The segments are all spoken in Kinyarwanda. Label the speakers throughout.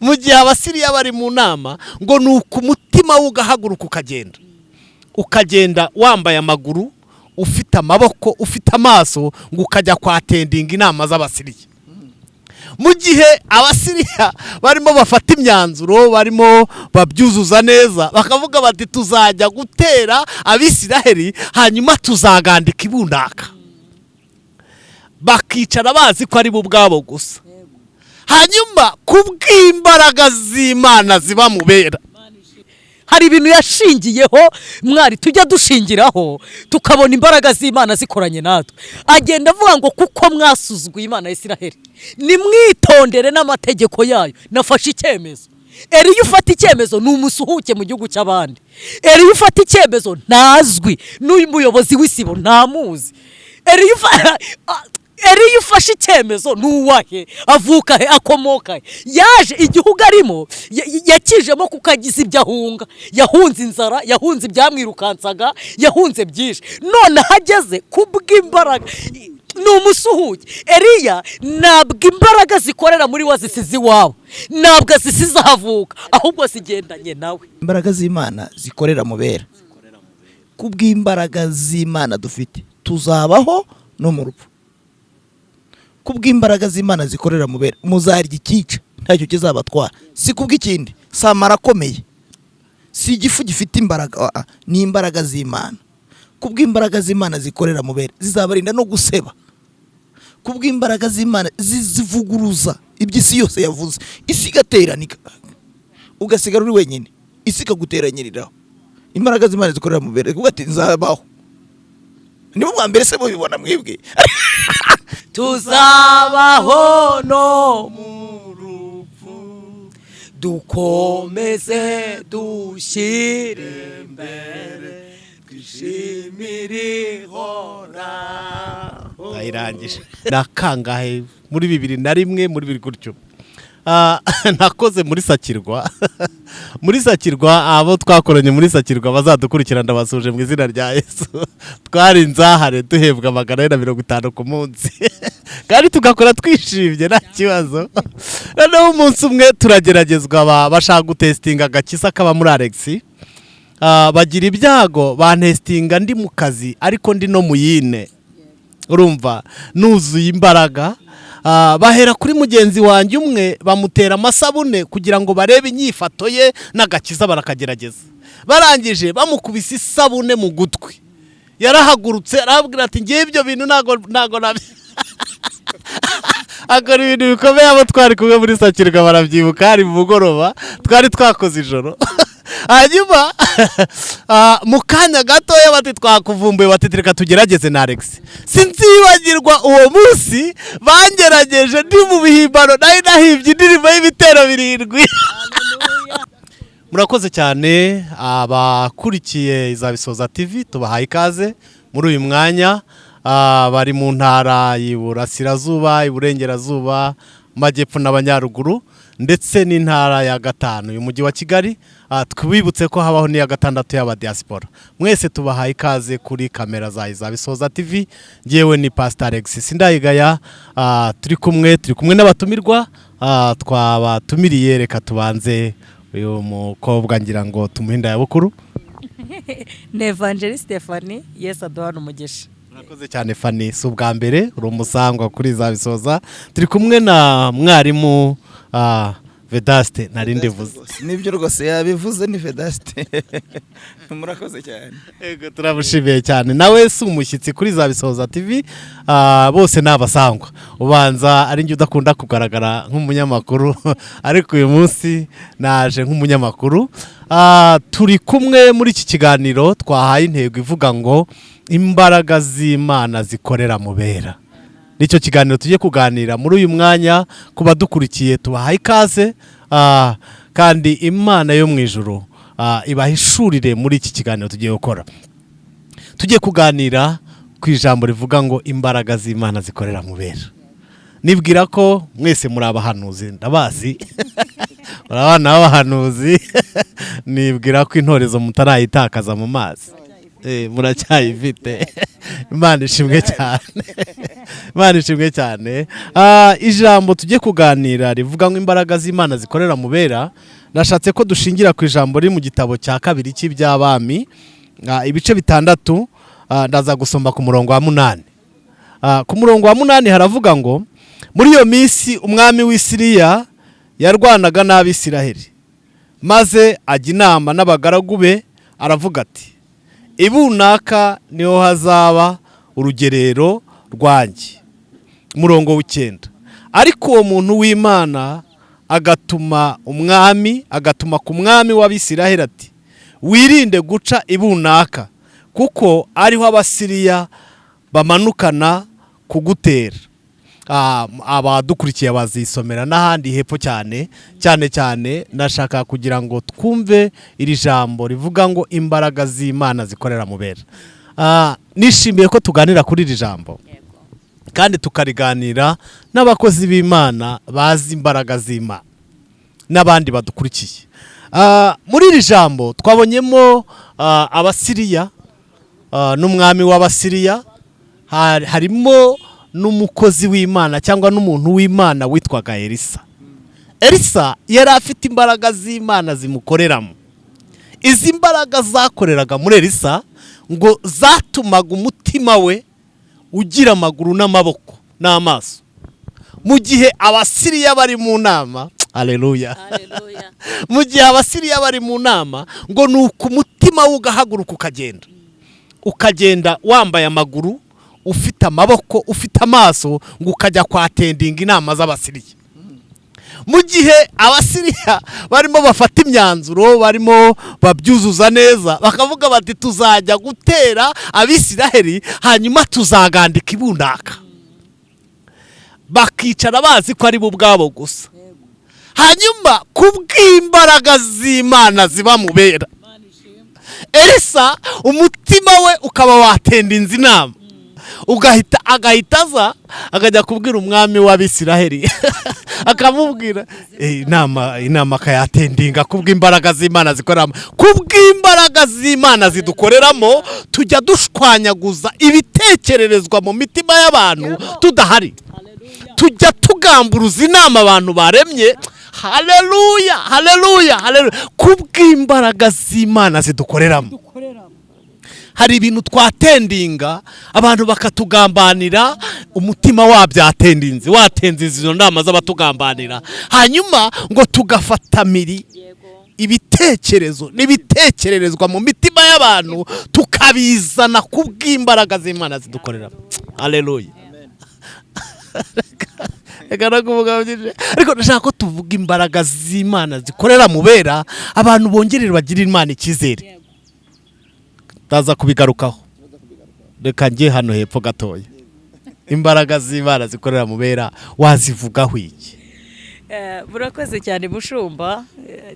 Speaker 1: mu gihe abasiriya bari mu nama ngo nuko umutima ugahaguruka ukagenda wambaye amaguru ufite amaboko ufite amaso ngo ukajya kwatendinga inama z'abasiriya. Mu gihe abasiriya barimo bafata imyanzuro barimo babyuzuza neza bakavuga bati tuzajya gutera Abisiraheli hanyuma tuzagandika ibundaka, bakicara bazi ko ari bo ubwabo gusa. Hanyuma kubw'imbaraga z'Imana ziba mu bera,
Speaker 2: hari ibintu yashingiyeho mwari tujya dushingiraho tukabona imbaraga z'Imana zikoranye natwe. Agenda avuga ngo kuko mwasuzuguye Imana ya Isiraheli nimwitondere n'amategeko yayo, nafashe icyemezo. Iyo ufata icyemezo ni umusuhuke mu gihugu cy'abandi. Iyo ufata icyemezo ntazwi n'uyu muyobozi w'isibo ntamuzi. Iyo ufashe icyemezo nuwahe avuka he akomoka he, yaje igihugu arimo yakijemo kukagiza ibyo ahunga, yahunze inzara, yahunze ibyamwirukansaga, yahunze byinshi, none hageze kubw'imbaraga ni umusuhuke. Eliya ntabwo imbaraga zikorera muri wa zisize iwabo, ntabwo zisize ahavuka, ahubwo zigendanye nawe.
Speaker 3: Imbaraga z'Imana zikorera mu bera, kubw'imbaraga z'Imana dufite tuzabaho no mu rupfu. Kubw'imbaraga z'Imana zikorera mu bera muzarya ikica ntacyo kizabatwara, si kubw'ikindi samara akomeye, si igifu gifite imbaraga, ni imbaraga z'Imana. Kubw'imbaraga z'Imana zikorera mu bera zizabarinda no guseba. Kubw'imbaraga z'Imana zivuguruza iby'isi yose yavuze, isi igateranira ugasigara uri wenyine, isi ikaguteranyiriraho. Imbaraga z'Imana zikorera mu bera kuko ati nzabaho. Nibo bwa mbere se mubibona mwebwe
Speaker 2: tuzabaho no mu rupfu dukomeze dushyire imbere twishimire ihoraho.
Speaker 1: Ayirangije nakangahe muri 2001 muri 2 gutyo. Nakoze muri Sakirwa muri Sakirwa, abo twakoranye muri Sakirwa bazadukurikirana ndabasuje mu izina rya Yesu. Twari nzahare duhebwa 150 ku munsi kandi tugakora twishimye nta kibazo. Noneho umunsi umwe turageragezwa bashaka gutestinga agakisa kaba muri Alex, bagira ibyago bantestinga ndi mu kazi ariko ndi no mu yine, urumva nuzuye imbaraga. Bahera kuri mugenzi wanjye umwe bamutera amasabune kugira ngo barebe inyifato ye n'agakiza, barakagerageza. Barangije bamukubise isabune mu gutwi, yarahagurutse arabwira ati ngiye ibyo bintu nago nabi akora ibintu bikomeye. Abo twari kumwe muri Sakirwa barabyibuka, hari mu mugoroba twari twakoze ijoro. Hanyuma mu kanya gatoya bati twakuvumbuye, bati reka tugerageze na Alex. Sinzibagirwa uwo munsi bangerageje ndi mu bihimbano, nari nahibye indirimbo y'ibitero 7. Murakoze cyane abakurikiye Izabisoza TV, tubahaye ikaze muri uyu mwanya. Bari mu ntara y'Iburasirazuba, Iburengerazuba, Majyepfo n'Abanyaruguru ndetse n'intara ya 5 uyu mujyi wa Kigali. Twibutse ko habaho ni ya 6 y'aba diaspora. Mwese tubahaye ikaze kuri kamera za Izabisoza TV. Ngewe ni Pastor Alex Sindayigaya, turi kumwe n'abatumirwa twabatumiriye. Reka tubanze uyu mukobwa ngira ngo tumuhinda ya bukuru.
Speaker 2: Ne Evangelist Stephanie, Yesu aduhana umugisha.
Speaker 1: Murakoze cyane Fanny, si ubwa mbere uri umusangwa kuri Izabisoza. Turi kumwe na mwarimu Vedaste narinde vuze.
Speaker 3: Nibyo rwose yabivuze ni Vedaste. Murakoze cyane.
Speaker 1: Ego turabushimiye cyane. Nawe si umushyitsi kuri Izabisoza TV, bose nabasangwa. Ubanza ari njye udakunda kugaragara nk'umunyamakuru ariko uyu munsi naje nk'umunyamakuru. Turi kumwe muri iki kiganiro twahaye intego ivuga ngo imbaraga z'Imana zikorera mu bera. Nicyo kiganiro tugiye kuganira muri uyu mwanya. Kuba dukurikiye tubahaye ikaze, kandi Imana yo mu ijuru ibahishurire muri iki kiganiro tugiye gukora. Tugiye kuganira ku ijambo rivuga ngo imbaraga z'Imana zikorera mu bera. Nibwira ko mwese muri abahanuzi, ndabazi urabana b'abahanuzi. Nibwira ko intorezo mutarayitakaza mu mazi, muracyayifite. Imana ishimwe cyane. Imana ishimwe cyane. Ijambo tujye kuganira rivuga ngo imbaraga z'Imana zikorera mu bera. Nashatse ko dushingira ku ijambo riri mu gitabo cya 2 cy'iby'abami, ibice 6. Ndaza gusoma ku murongo wa 8. Ku murongo wa 8 haravuga ngo muri iyo minsi umwami w'Isiriya yarwanaga n'Abisiraheli, maze ajya inama n'abagaragu be, aravuga ati ibunaka niho hazaba urugerero rwanjye. Murongo w'9. Ariko uwo muntu w'Imana agatuma ku mwami w'Abisiraheli ati wirinde guca ibunaka, kuko ariho Abasiriya bamanukana kugutera. Abadukurikiye bazisomera n'ahandi hepfo cyane nashaka kugira ngo twumve iri jambo rivuga ngo imbaraga z'Imana zikorera mu bera. Nishimiye ko tuganira kuri iri jambo kandi tukariganira n'abakozi b'Imana bazi imbaraga z'Imana n'abandi badukurikiye. Muri iri jambo twabonyemo Abasiriya n'umwami w'Abasiriya, harimo n'umukozi w'Imana cyangwa n'umuntu w'Imana witwaga Elisa. Elisa yari afite imbaraga z'Imana zimukoreramo. Izi mbaraga zakoreraga muri Elisa ngo zatumaga umutima we ugira amaguru n'amaboko n'amaso. Mu gihe Abasiriya bari mu nama, haleluya, mu gihe Abasiriya bari mu nama, ngo nuko umutima we ugahaguruka ukagenda wambaye amaguru, ufite amaboko, ufite amaso, ngo ukajya kwatendinga inama z'Abasiriya. Mu gihe Abasiriya barimo bafata imyanzuro, barimo babyuzuza neza, bakavuga bati tuzajya gutera Abisiraheli, hanyuma tuzagandika ibunaka. Bakicara bazi ko ari bo ubwabo gusa. Hanyuma kubw'imbaraga z'Imana ziba mu bera, Elisa umutima we ukaba watendinze inama, agahita aza akajya kubwira umwami w'Abisiraheli akamubwira inama akayatendinga kubw'imbaraga z'Imana zikoreramo. Kubw'imbaraga z'Imana zidukoreramo tujya dushwanyaguza ibitekererezwa mu mitima y'abantu tudahari, tujya tugamburuza inama abantu baremye. Haleluya, haleluya, haleluya. Kubw'imbaraga z'Imana zidukoreramo hari ibintu twatendinga, abantu bakatugambanira, umutima wabyatendinze, watenziza izo nama z'abatugambanira, hanyuma ngo tugafata miri ibitekerezo n'ibitekererezwa mu mitima y'abantu tukabizana kubw'imbaraga z'Imana zidukorera. Haleluya. Ariko ndashaka ko tuvuga imbaraga z'Imana zikorera mu bera, abantu bongerera bagira Imana icyizere. Ndaza kubigarukaho, reka njye hano hepfo gatoya. Imbaraga z'Imana zikorera mu bera wazivugaho iki?
Speaker 2: Burakoze cyane mushumba,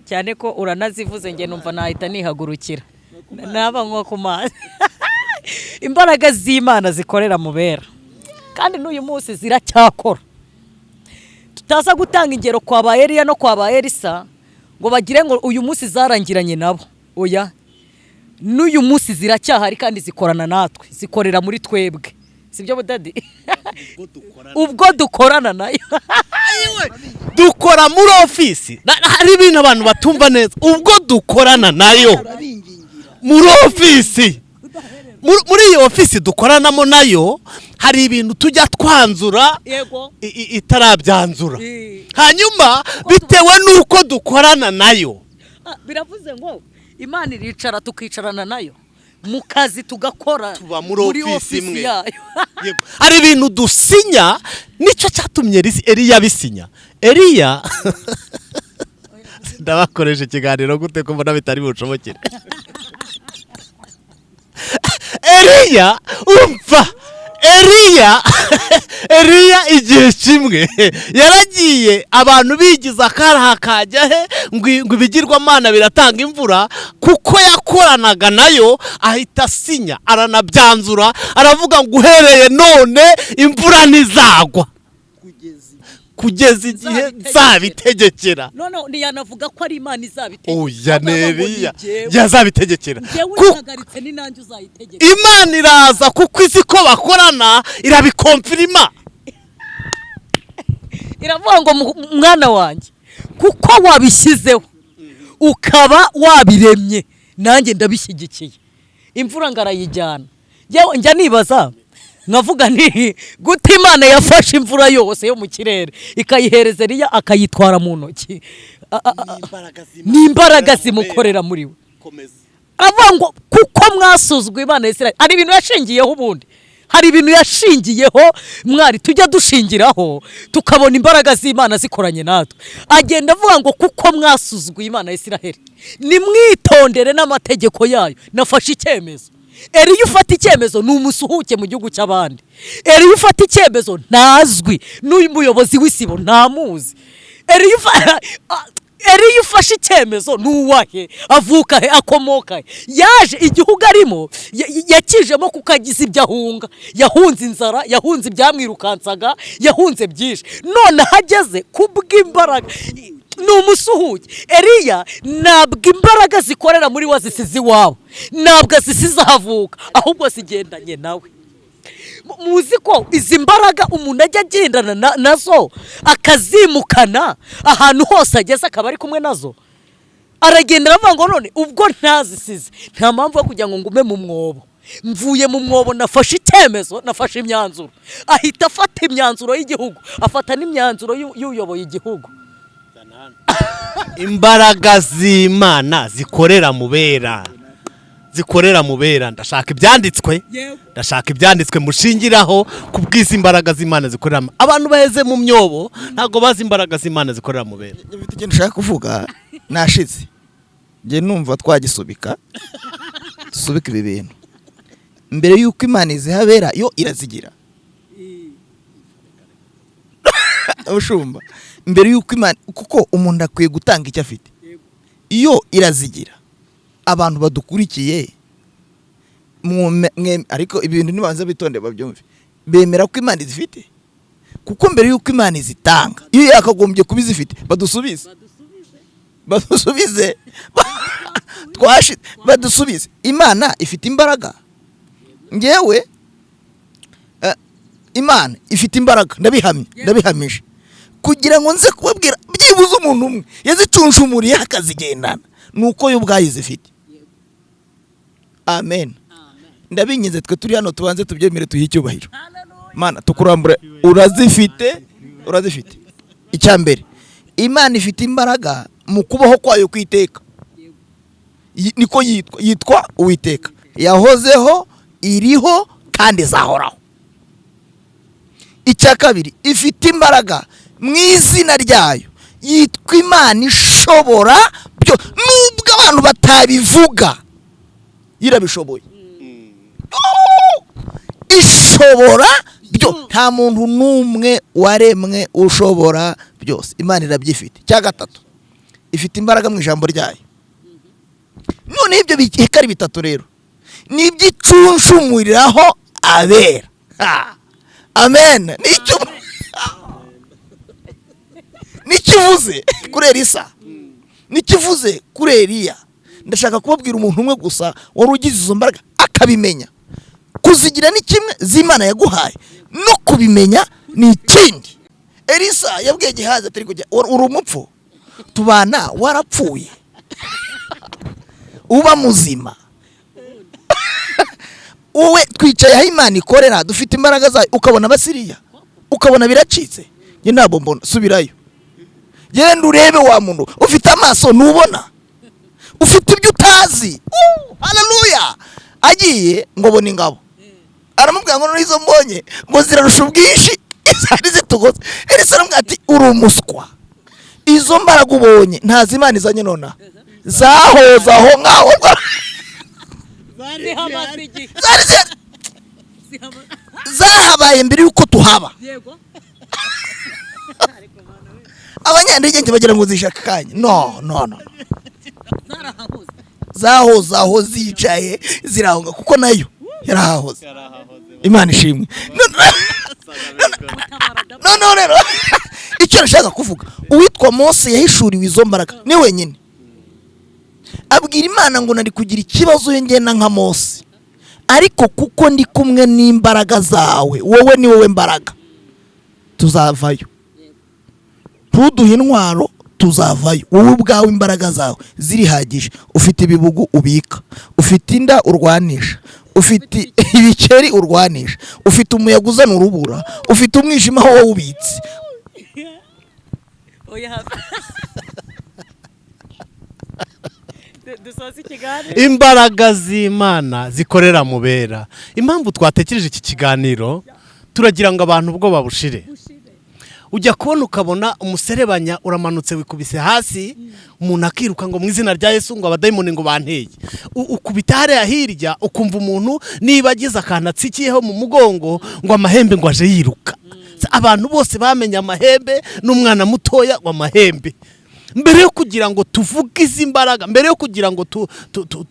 Speaker 2: cyane ko uranazivuze, nge numva nahita nihagurukira naba nko ku mazi. Imbaraga z'Imana zikorera mu bera kandi n'uyu munsi ziracyakora. Tutaza gutanga ingero kwa ba Eliya no kwa ba Elisa ngo bagire ngo uyu munsi zarangiranye nabo. Oya, n'uyu munsi ziracyahari kandi zikorana natwe, zikorera muri twebwe. Sibyo budadi? Ubwo dukorana nayo.
Speaker 1: Dukora muri ofisi. Hari ibintu abantu batumva neza. Ubwo dukorana nayo muri ofisi. Muri iyo ofisi dukoranamo nayo hari ibintu tujya twanzura itarabyanzura. Hanyuma bitewe nuko dukorana nayo,
Speaker 2: biravuze ngo Imana iricara tukicarana nayo mu kazi tugakora,
Speaker 1: tuba muri ofisi imwe. Hari ibintu dusinya, nicyo cyatumye Eliya bisinya. Eliya ndabakoresha ikiganiro gute ko mbona bitari bucomokere. Eliya umva, Eliya igihe kimwe yaragiye abantu bigiza akaraha kajya he ngo ibigirwamana biratanga imvura, kuko yakoranaga nayo ahita asinya aranabyanzura, aravuga ngo uhereye none imvura ntizagwa kugeza igihe zabitegekera.
Speaker 2: none ntiyanavuga ko ari Imana izabitegekera.
Speaker 1: Oya Neriya yazabitegekera.
Speaker 2: Uhagaritse ni nanjye uzayitegekera.
Speaker 1: Imana iraza kuko izi ko bakorana irabikonfirima.
Speaker 2: Iravuga ngo mwana wanjye kuko wabishyizeho ukaba wabiremye nanjye ndabishyigikiye. Imvura ngarayijyana. Njya nibaza nkavuga nti gute Imana yafashe imvura yose yo mu kirere ikayihereza Eliya akayitwara mu ntoki. Ni imbaraga zimukorera muri we. Aravuga ngo kuko mwasuzugwa Imana ya Isirayeli. Hari ibintu yashingiyeho ubundi. Hari ibintu yashingiyeho mwari tujya dushingiraho tukabona imbaraga z'Imana zikoranye natwe. Agenda avuga ngo kuko mwasuzugwa Imana ya Isirayeli nimwitondere n'amategeko yayo nafashe icyemezo. Eliya ufata icyemezo ni umusuhuke mu gihugu cy'abandi. Eliya ufata icyemezo ntazwi n'uyu muyobozi w'isibo ntamuzi. Eliya ufashe icyemezo nuwahe avuka he akomoka he. Yaje igihugu arimo yakijemo kukagiza ibyo ahunga. Yahunze inzara, yahunze ibyamwirukansaga, yahunze byinshi. None hageze kubw'imbaraga ni umusuhuke. Eliya ntabwo imbaraga zikorera muri wa zisize iwabo, ntabwo zisize ahavuka, ahubwo zigendanye nawe. Muzi ko izi mbaraga umuntu ajya agendana nazo akazimukana ahantu hose ageze akaba ari kumwe nazo. Aragenda aravuga ngo none ubwo ntazisize nta mpamvu yo kugira ngo ngume mu mwobo. Mvuye mu mwobo nafashe icyemezo, nafashe imyanzuro. Ahita afata imyanzuro y'igihugu, afata n'imyanzuro y'uyoboye igihugu.
Speaker 1: Imbaraga z'Imana zikorera mu bera. Zikorera mu bera. Ndashaka ibyanditswe mushingiraho kubwiza imbaraga z'Imana zikorera. Abantu baheze mu myobo ntago bazi imbaraga z'Imana zikorera mu bera.
Speaker 3: Mfite ikintu nshaka kuvuga nashize. Nge numva twagisubika. Dusubika ibi bintu. Mbere yuko Imana izihabera yo irazigira. Ushumba. Mbere yuko Imana kuko umuntu akwiye gutanga icyo afite. Iyo irazigira. Abantu badukurikiye ariko ibintu nibanza bitonde babyumve. Bemera ko Imana izifite. Kuko mbere yuko Imana izitanga, iyo yakagombye kubizifite badusubize. Badusubize. Imana ifite imbaraga. Ngewe Imana ifite imbaraga ndabihamije. Kugira ngo nze kubabwira byibuze umuntu umwe yazicunshumuriye akazigendana nuko yo bwayizifite. Amen. Ndabinyize twe turi hano tubanze tubyemere tuhicyubahiro. Mana tukurambure urazifite. Icyambere Imana ifite imbaraga mu kubaho kwayo kwiteka. Niko yitwa Uwiteka. Yahozeho, iriho kandi zahoraho. Icyakabiri ifite imbaraga mu izina ryayo. Yitwa Imana ishobora byo nubwo abantu batabivuga. Irabishoboye. Ishobora byo nta muntu numwe waremwe ushobora byose. Imana irabyifite. Cya gatatu ifite imbaraga mu ijambo ryayo. None ibyo bikari bitatu rero nibyicunshumuriraho abera. Amen. Nikivuze kuri Elisa, nikivuze kuri Eliya. Ndashaka kubabwira umuntu umwe gusa wari ugize izo mbaraga akabimenya. Kuzigira ni kimwe z'Imana yaguhaye, no kubimenya ni ikindi. Elisa yabwiye Gehazi atari kujya uri umupfu, tubana warapfuye uba muzima. Wowe twicaye aho Imana ikorera dufite imbaraga zayo, ukabona abasiriya ukabona biracitse. Nge ntabwo mbona, subirayo. Genda urebe wa muntu ufite amaso nubona, ufite ibyo utazi. Haleluya. Agiye ngo bona ingabo, aramubwira ngo n'izo mbonye ngo zirarusha ubwinshi zari zitugoze. Elisa aramubwira ati uri umuswa, izo mbaraga ubonye ntazi Imana izanye nona zahoza aho ngaho. Zahabaye mbere yuko tuhaba. Abanyandege bagira ngo zishaka kanya. No. Zahoza aho zicaye zirahunga kuko nayo yarahahoze. Imana ishimwe. No. icyo nashaka kuvuga uwitwa Mose yahishuriwe izo mbaraga ni wenyine abwira Imana ngo nari kugira ikibazo ngenda nka Mose ariko kuko ndi kumwe n'imbaraga zawe wowe ni wowe mbaraga tuzavayo ntuduhe intwaro tuzavayo wowe ubwawe imbaraga zawe zirihagije ufite ibibugu ubika ufite inda urwanisha ufite ibikeri urwanisha ufite umuyaga uzana urubura ufite umwijima aho wowe ubitse
Speaker 1: imbaraga z'Imana zikorera mu bera. Impamvu twatekereje iki kiganiro turagira ngo abantu ubwo babushire. Ujya kubona ukabona umuserebanya uramanutse wikubise hasi umuntu akiruka ngo mu izina rya Yesu ngo abadayimoni ngo banteye. Ukubita hariya hirya ukumva umuntu niba agize akantu atsikiyeho mu mugongo ngo amahembe ngo aje yiruka. Abantu bose bamenye amahembe n'umwana mutoya w'amahembe. Mbere yo kugira ngo tuvuge izi mbaraga, mbere yo kugira ngo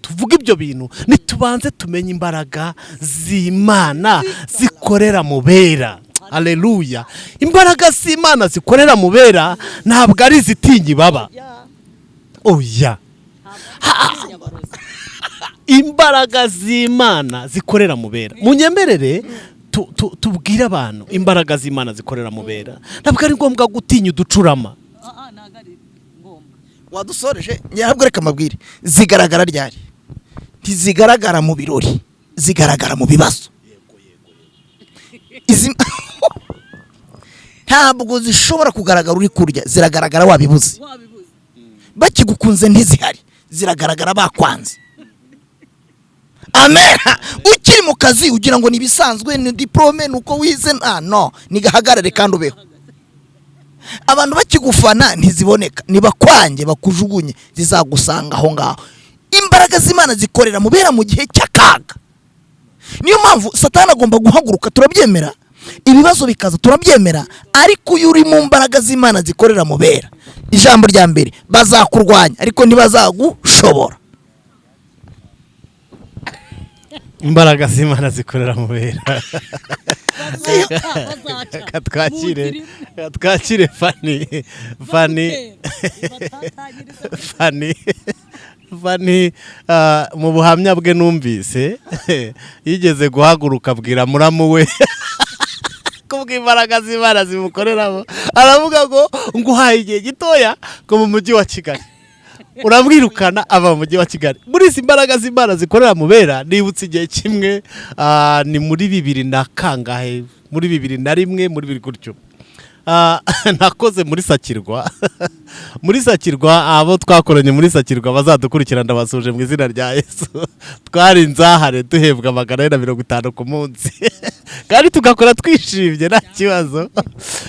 Speaker 1: tuvuge ibyo bintu, nitubanze tumenye imbaraga z'Imana zikorera mu bera. Haleluya. Imbaraga z'Imana zikorera mu bera ntabwo ari zitinyi baba. Oya. Imbaraga z'Imana zikorera mu bera. Munyemerere tubwire abantu imbaraga z'Imana zikorera mu bera. Ntabwo ari ngombwa gutinya uducurama.
Speaker 3: Wadusoreje ntabwo reka mabwire zigaragara ryari ntizigaragara mu birori zigaragara mu bibazo ntabwo zishobora kugaragara uri kurya ziragaragara wabibuze bakigukunze ntizihari ziragaragara bakwanze. Amen. Ukiri mu kazi ugira ngo nibisanzwe ni diplome nuko wize no nigahagarare kandi ubeho. Abantu bakigufana ntiziboneka niba kwange bakujugunye zizagusanga aho ngaho. Imbaraga z'Imana zikorera mu bera mu gihe cy'akaga. Niyo mpamvu Satani agomba guhaguruka turabyemera ibibazo bikaza turabyemera ariko uyu uri mu mbaraga z'Imana zikorera mu bera ijambo rya mbere bazakurwanya ariko ntibazagushobora.
Speaker 1: Imbaraga z'Imana zikorera mu bera. Twakire Fani mu buhamya bwe numvise yigeze guhaguruka abwira muramu we kubw'imbaraga z'Imana zimukoreramo aravuga ngo nguhaye igihe gitoya ko mu mujyi wa Kigali urabwirukana ava mu mujyi wa Kigali. Muri izi mbaraga z'Imana zikorera mu bera nibutse igihe kimwe ni muri 2000 na kangahe muri 2001 muri 2000 gutyo nakoze muri Sakirwa muri Sakirwa abo twakoranye muri Sakirwa bazadukurikirana ndabasuje mu izina rya Yesu. Twari nzahare duhebwa 150 ku munsi kandi tugakora twishimye nta kibazo.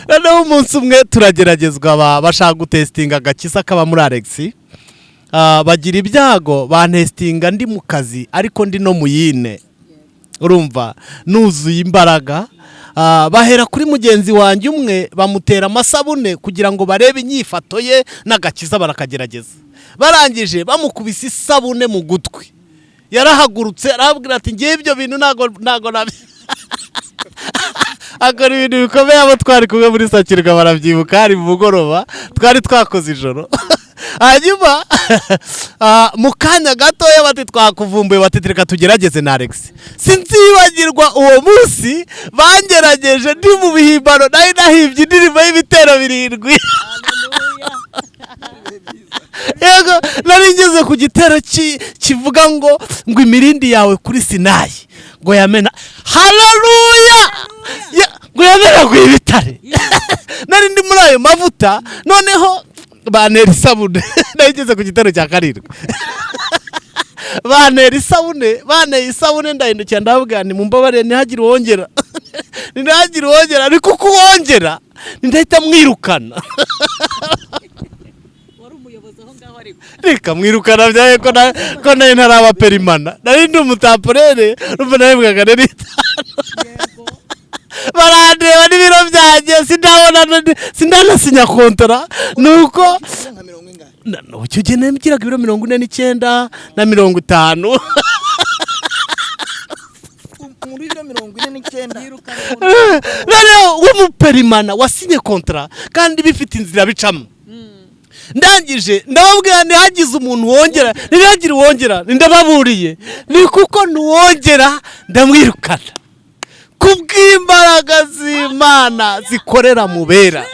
Speaker 1: Noneho umunsi umwe turageragezwa bashaka gutestinga agakisa kaba muri Alex. Bagira ibyago bantestinga ndi mu kazi ariko ndi no muyine urumva nuzuye imbaraga. Bahera kuri mugenzi wanjye umwe bamutera amasabune kugira ngo barebe inyifato ye n'agakiza barakagerageza. Barangije bamukubise isabune mu gutwi yarahagurutse arabwira ati ngiye ibyo bintu nago nabi akora ibintu bikomeye. Abo twari kumwe muri Sakirwa barabyibuka hari mu mugoroba twari twakoze ijoro. Hanyuma mu kanya gatoya bati twakuvumbuye bati reka tugerageze na Alex. Sinzibagirwa uwo munsi bangerageje ndi mu bihimbano nari nahibye indirimbo y'ibitero 7. Yego nari ngeze ku gitero kivuga ngo imirindi yawe kuri Sinayi ngo yamena. Haleluya. Ngo yamena gwibitare. Nari ndi muri ayo mavuta noneho banera isabune nageze ku gitero cya 7. Banera isabune ndahindukira ndavuga ni mumbabarire ntihagire wongera ntihagire wongera ariko kuwongera ndahita mwirukana.
Speaker 2: Wari umuyobozi aho ngaho ariko
Speaker 1: reka mwirukana byaye ko nayo ntaraba perimana nari ndi umutamporere rumva narebwaga nari barandeba n'ibiro byanjye sindanasinya kontara nuko icyo gihe nagiraga ibiro 49 na 50.
Speaker 3: Muri 50
Speaker 1: noneho w'umuperimana wasinye kontra kandi bifite inzira bicamo ndangije ndababwira ntihagize umuntu wongera ntihagire uwongera ndababuriye ni kuko nuwongera ndamwirukana kubw'imbaraga z'Imana zikorera mu bera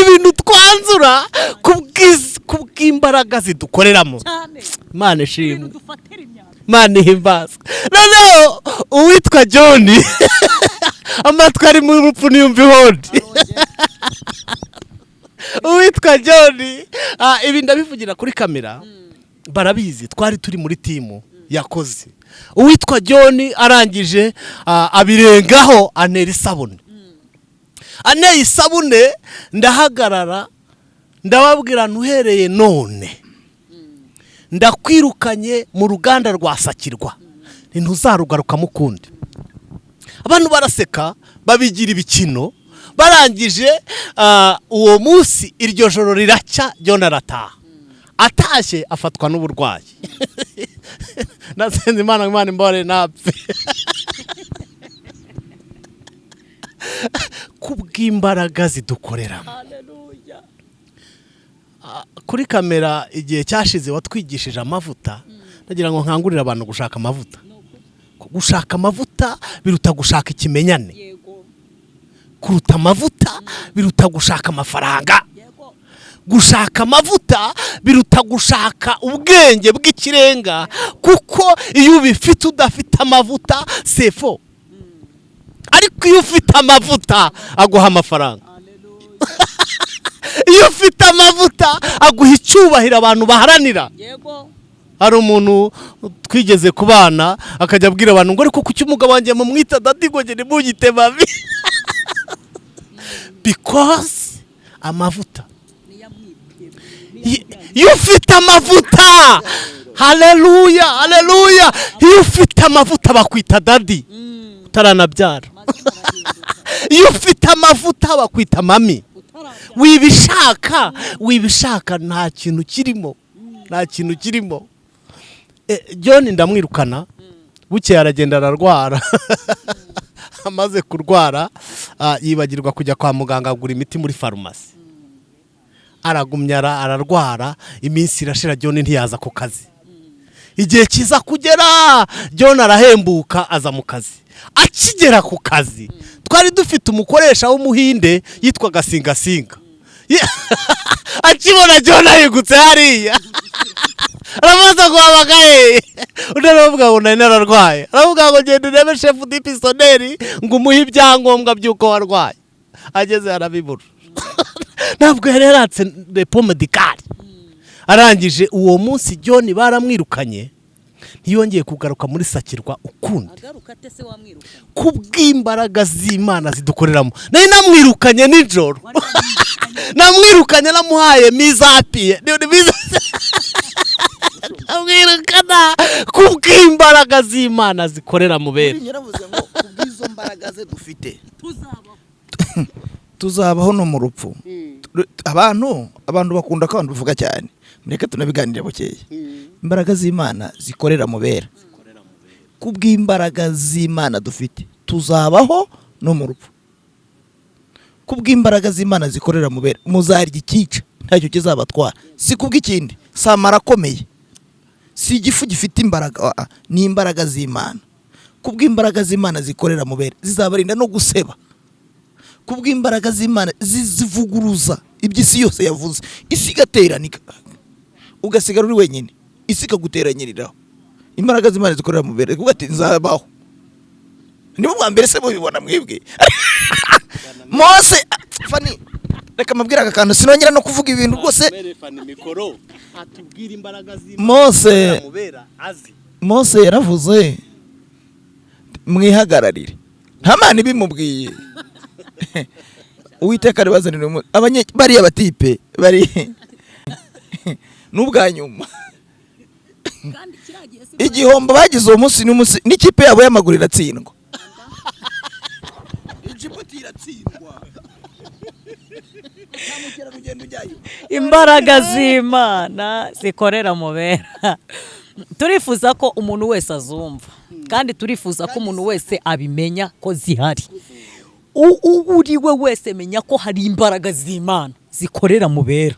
Speaker 1: ibintu twanzura kubw'imbaraga zidukoreramo Imana ishimwe Imana ihimbazwe noneho uwitwa John amatwi ari mu rupfu niyumva ihodi uwitwa John ibi ndabivugira kuri kamera barabizi twari turi muri timu yakoze uwitwa John arangije abirengaho anera isabune aneye isabune ndahagarara ndababwira ntuhereye none ndakwirukanye mu ruganda rwa Sakirwa ntuzarugarukamo ukundi abantu baraseka babigira ibikino barangije uwo munsi iryo joro riracya John arataha atashye afatwa n'uburwayi nasenze Imana imbore napfe kubw'imbaraga zidukorera kuri kamera igihe cyashize watwigishije amavuta ndagira ngo nkangurire abantu gushaka amavuta biruta gushaka ikimenyane kuruta amavuta biruta gushaka amafaranga gushaka amavuta biruta gushaka ubwenge bw'ikirenga kuko iyo ubifite udafite amavuta sefo ariko iyo ufite amavuta aguha amafaranga iyo ufite amavuta aguha icyubahiro abantu baharanira hari umuntu twigeze kubana akajya abwira abantu ngo ariko kuki umugabo wanjye mumwita dadi ngo ngene mugite babi because amavuta iyo ufite amavuta haleluya haleluya iyo ufite amavuta bakwita dadi utaranabyara iyo ufite amavuta bakwita mami wibishaka nta kintu kirimo John ndamwirukana buke aragenda ararwara amaze kurwara yibagirwa kujya kwa muganga agura imiti muri farumasi aragumya ararwara iminsi irashira John ntiyaza ku kazi igihe kiza kugera John arahembuka aza mu kazi akigera ku kazi twari dufite umukoresha w'umuhinde yitwaga Singasinga akibona John ayigutse hariya arabaza guhamagaye unavuga ngo nari nararwaye aravuga ngo genda urebe chef d'episoderi ngo umuhe ibyangombwa by'uko warwaye ageze arabibura ntabwo yari yaratse repo medicale arangije uwo munsi John baramwirukanye ntiyongeye kugaruka muri Sakirwa ukundi kubw'imbaraga z'Imana zidukoreramo nari namwirukanye nijoro namwirukanye namuhaye mizapiye namwirukana kubw'imbaraga z'Imana zikorera mu bera
Speaker 3: nyiravuze ngo kubw'izo mbaraga ze dufite tuzabaho no mu rupfu abantu bakunda ko abantu bivuga cyane mureke tunabiganira bukeye imbaraga z'Imana zikorera mu bera kubw'imbaraga z'Imana dufite tuzabaho no mu rupfu kubw'imbaraga z'Imana zikorera mu bera muzarya ikica ntacyo kizabatwara si kubw'ikindi samara akomeye si igifu gifite imbaraga ni imbaraga z'Imana kubw'imbaraga z'Imana zikorera mu bera zizabarinda no guseba kubw'imbaraga z'Imana zivuguruza iby'isi yose yavuze isi igateranira ugasigara uri wenyine isi ikaguteranyiriraho imbaraga z'Imana zikorera mu bera kuko ati nzabaho nibo bwa mbere se mubibona mwebwe Mose fani reka mabwira akantu sinongera no kuvuga ibintu rwose Mose yaravuze mwihagararire nta mana bimubwiye Uwiteka ribazanira bariya batipe bari n'ubwa nyuma igihombo bagize uwo munsi n'ikipe yabo y'amaguru iratsindwa Djibouti iratsindwa
Speaker 2: imbaraga z'Imana zikorera mu bera turifuza ko umuntu wese azumva kandi turifuza ko umuntu wese abimenya ko zihari. Uriwe wese menya ko hari imbaraga z'Imana zikorera mu bera,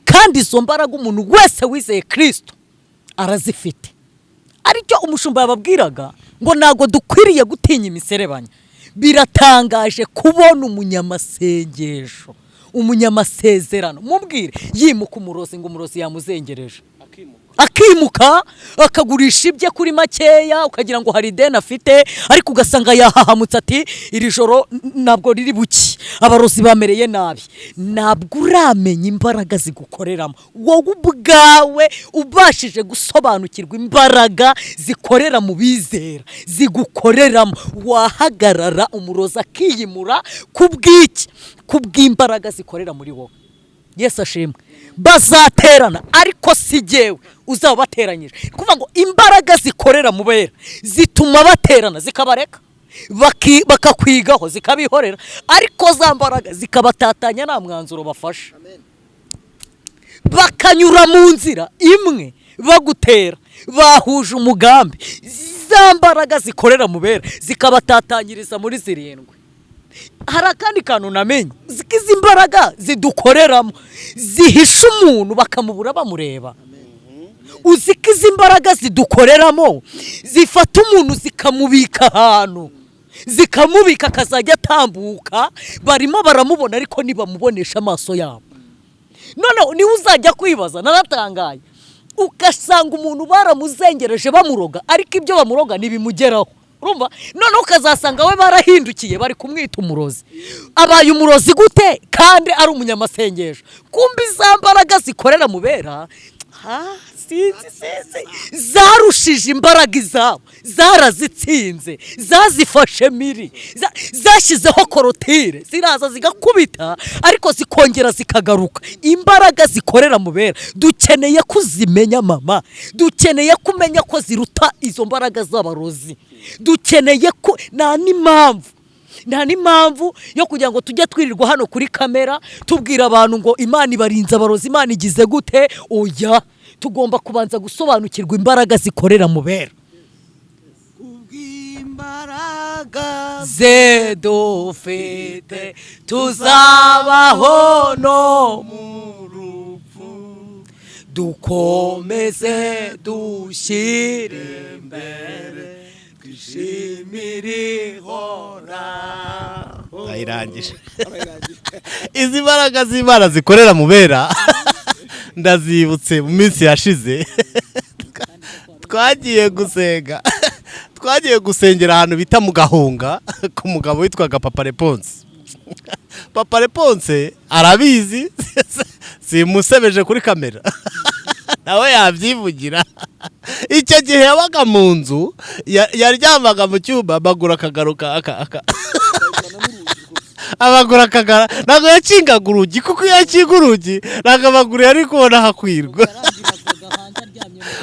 Speaker 2: kandi izo mbaraga umuntu wese wizeye Kristo arazifite. Aricyo umushumba yababwiraga ngo ntago dukwiriye gutinya imiserebanya. Biratangaje kubona umunyamasengesho, umunyamasezerano, mubwire yimuka umurozi ngo umurozi yamuzengereje, akimuka akagurisha ibye kuri makeya, ukagira ngo hari ideni afite, ariko ugasanga yahahamutse ati iri joro ntabwo riri buki, abarozi bamereye nabi. Ntabwo uramenya imbaraga zigukoreramo. Wowe ubwawe ubashije gusobanukirwa imbaraga zikorera mu bizera, zigukoreramo, wahagarara umurozi akiyimura kubw'iki? Kubw'imbaraga zikorera muri wowe. Yesu ashimwe. Bazaterana ariko si jyewe uzabateranyije. Kuvuga ngo imbaraga zikorera mu bera zituma baterana zikabareka, bakakwigaho zikabihorera, ariko za mbaraga zikabatatanya nta mwanzuro bafashe. Bakanyura mu nzira imwe bagutera, bahuje umugambi. Za mbaraga zikorera mu bera zikabatatanyiriza muri zirindwi. Hari akandi kantu namenye, izi mbaraga zidukoreramo zihisha umuntu bakamubura bamureba. Uziko izi mbaraga zidukoreramo zifata umuntu zikamubika ahantu, zikamubika akazajya atambuka, barimo baramubona ariko ntibamubonesha amaso yabo. Noneho niwe uzajya kwibaza, naratangaye, ugasanga umuntu baramuzengereje bamuroga, ariko ibyo bamuroga ntibimugeraho. Urumva? Noneho ukazasanga we barahindukiye bari kumwita umurozi. Abaye umurozi gute kandi ari umunyamasengesho? Kumbi za mbaraga zikorera mu bera zarushije imbaraga izabo, zarazitsinze, zazifashe miri, zashyizeho korotire, ziraza zigakubita ariko zikongera zikagaruka. Imbaraga zikorera mu bera dukeneye kuzimenya mama, dukeneye kumenya ko ziruta izo mbaraga z'abarozi. Dukeneye ko nta n'impamvu yo kugira ngo tujye twirirwa hano kuri kamera tubwira abantu ngo Imana ibarinze abarozi, Imana igize gute. Oya, tugomba kubanza gusobanukirwa imbaraga zikorera mu bera. Kubw'imbaraga zedufite tuzabaho no mu rupfu, dukomeze dushyire imbere
Speaker 1: ayirangije. Izi mbaraga z'Imana zikorera mu bera ndazibutse mu minsi yashize. Twagiye gusengera ahantu bita mu Gahunga ku mugabo witwaga Papa Reponse. Papa Reponse arabizi, simusebeje kuri kamera, nawe yabyivugira. Icyo gihe yabaga mu nzu, yaryamaga mu cyumba, bagura akagaruka abagura akagara, ntabwo yakingaga urugi, kuko iyo yakinga urugi ntabwo abagura yari kubona hakwirwa.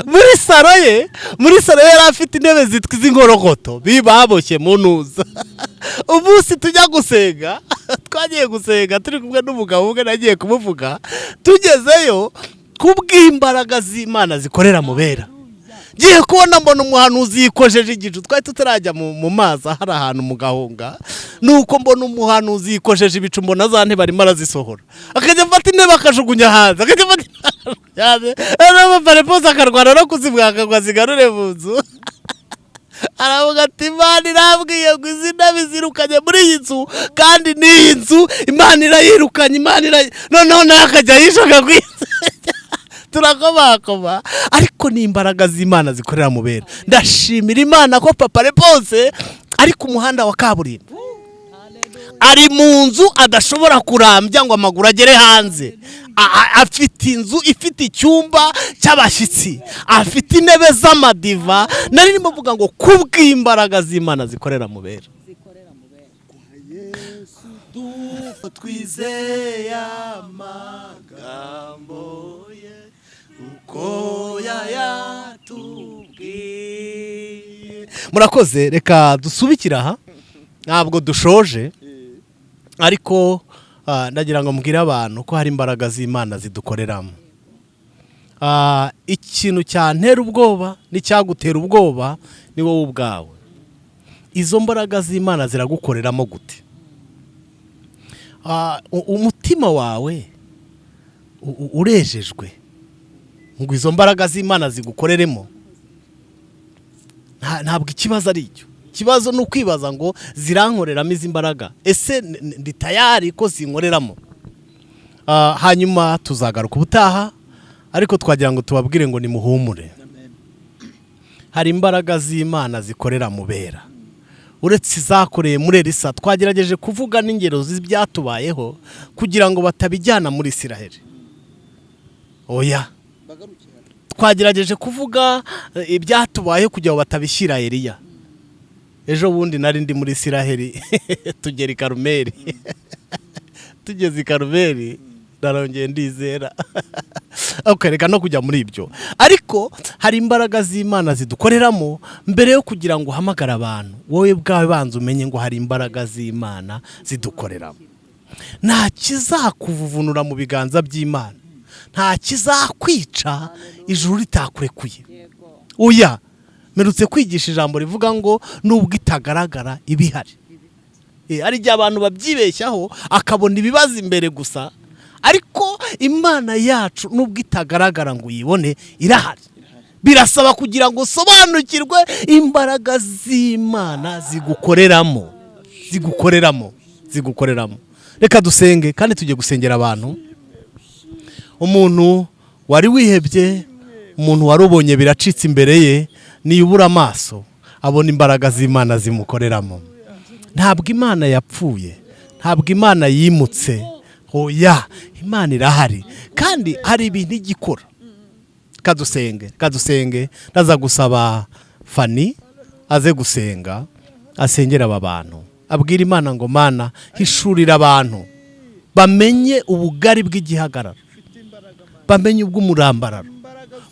Speaker 1: muri saro yari afite intebe zitwa iz'ingorogoto baboshye mu ntuza. Umunsi tujya gusenga, twagiye gusenga turi kumwe n'umugabo umwe, nagiye kumuvuga, tugezeyo kubw'imbaraga z'Imana zikorera mu bera. Giye kubona mbona umuhanuzi yikojeje igicu, twari tutarajya mu mazi hari ahantu mu Gahunga, nuko mbona umuhanuzi yikojeje ibicu, mbona za ntebe arimo arazisohora, akajya afata intebe akajugunya hanze, akajya afata hanze, Papa Reponse akarwana no kuzibwaka ngo azigarure mu nzu. Aravuga ati Imana irambwiye ngo izi ntebe zirukanye muri iyi nzu, kandi n'iyi nzu Imana irayirukanye, noneho nawe akajya yishoka kwinzu. Turakomakoma, ariko ni imbaraga z'Imana zikorera mu bera. Ndashimira Imana ko Papa Reponse ari ku muhanda wa kaburimbo, ari mu nzu adashobora kurambya ngo amaguru agere hanze. Afite inzu ifite icyumba cy'abashyitsi, afite intebe z'amadiva. Nari ndimo mvuga ngo kubw'imbaraga z'Imana zikorera mu bera. Twizeye amagambo ye uko yayatubwiye. Murakoze, reka dusubikira aha, ntabwo dushoje, ariko ndagira ngo mbwire abantu ko hari imbaraga z'Imana zidukoreramo. ikintu cyantera ubwoba n'icyagutera ubwoba ni wowe ubwawe. Izo mbaraga z'Imana ziragukoreramo gute? Umutima wawe urejejwe ngo izo mbaraga z'Imana zigukoreremo? Ntabwo ikibazo ari icyo. Ikibazo ni ukwibaza ngo zirankoreramo izi mbaraga, ese ndi tayari ko zinkoreramo? Hanyuma tuzagaruka ubutaha, ariko twagira ngo tubabwire ngo nimuhumure. Hari imbaraga z'Imana zikorera mu bera, uretse izakoreye muri Elisa. Twagerageje kuvuga n'ingero z'ibyatubayeho kugira ngo batabijyana muri Isiraheli. Oya, twagerageje kuvuga ibyatubayeho kugira ngo batabishyira Eliya. Ejo bundi nari ndi muri Isiraheli tugera i Karumeli. Tugeze i Karumeli narongeye ndizera. Reka no kujya muri ibyo, ariko hari imbaraga z'Imana zidukoreramo. Mbere yo kugira ngo uhamagare abantu, wowe bwawe banza umenye ngo hari imbaraga z'Imana zidukoreramo. Nta kizakuvunura mu biganza by'Imana, nta kizakwica ijuru ritakurekuye. Oya, merutse kwigisha ijambo rivuga ngo nubwo itagaragara ibihari. Ari igihe abantu babyibeshyaho akabona ibibazo imbere gusa, ariko Imana yacu nubwo itagaragara ngo uyibone irahari. Birasaba kugira ngo sobanukirwe imbaraga z'Imana zigukoreramo. Reka dusenge kandi tujye gusengera abantu. Umuntu wari wihebye, umuntu warubonye biracitse imbere ye, niyubura amaso abona imbaraga z'Imana zimukoreramo. Ntabwo Imana yapfuye, ntabwo Imana yimutse. Oya, Imana irahari kandi hari ibintu igikora. Kadusenge. Ndaza gusaba Fani aze gusenga, asengera aba bantu, abwira Imana ngo Mana hishurira abantu bamenye ubugari bw'igihagararo, bamenye ubw'umurambararo,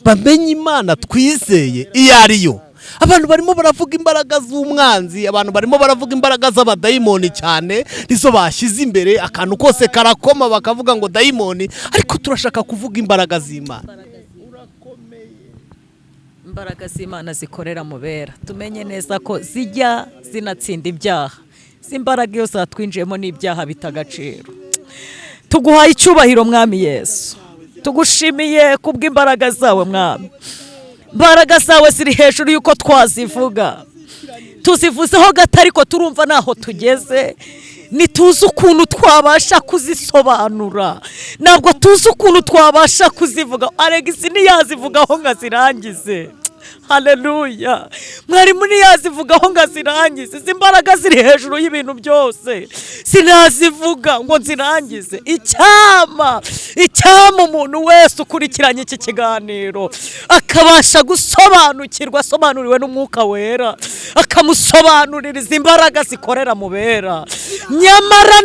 Speaker 1: bamenye Imana twizeye iyo ariyo. Abantu barimo baravuga imbaraga z'umwanzi, abantu barimo baravuga imbaraga z'abadayimoni cyane, nizo bashyize imbere. Akantu kose karakoma bakavuga ngo dayimoni, ariko turashaka kuvuga imbaraga z'Imana.
Speaker 2: Imbaraga z'Imana zikorera mu bera, tumenye neza ko zijya zinatsinda ibyaha. Imbaraga iyo zatwinjiyemo n'ibyaha bitagaciro. Tuguhaye icyubahiro Mwami Yesu, tugushimiye kubw'imbaraga zawe Mwami. Imbaraga zawe ziri hejuru yuko twazivuga, tuzivuzeho gato ariko turumva naho tugeze. Nituzi ukuntu twabasha kuzisobanura, ntabwo tuzi ukuntu twabasha kuzivuga. Alegisi ntiyazivugaho ngo azirangize. Haleluya. Mwarimu ntiyazivugaho ngo azirangize. Izi mbaraga ziri hejuru y'ibintu byose, sinazivuga ngo nzirangize. Icyama umuntu wese ukurikiranye iki kiganiro akabasha gusobanukirwa, asobanuriwe n'Umwuka Wera, akamusobanurira izi mbaraga zikorera mu bera. Nyamara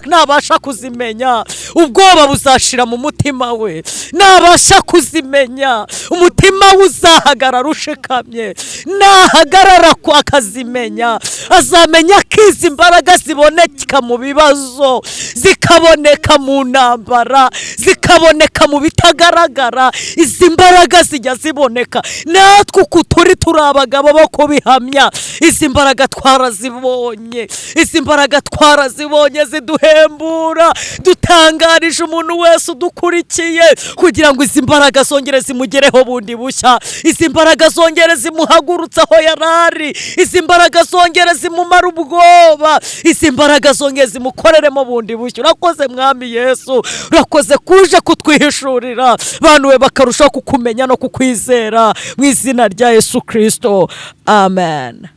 Speaker 2: ntabasha kuzimenya, ubwoba buzashira mu mutima we. Nabasha kuzimenya, umutima we uzahagarara ushikamye. Nahagarara ko akazimenya, azamenya ko izi mbaraga ziboneka mu bibazo, zikaboneka mu ntambara, zikaboneka mu bitagaragara. Izi mbaraga zijya ziboneka. Natwe uko turi abagabo bo kubihamya, izi mbaraga twarazibonye. Izi mbaraga twarazibonye ziduhembura. Dutangarije umuntu wese udukurikiye kugira ngo izi mbaraga zongere zimugereho bundi bushya. Izi mbaraga zongere zimuhagurutse aho yarari. Izi mbaraga zongere zimumara ubwoba. Izi mbaraga zongere zimukoreremo bundi bushya. Urakoze Mwami Yesu, urakoze kuje kutwihishurira, abantu we bakarushaho kukumenya no kukwizera mu izina rya Yesu Kristo. Amen.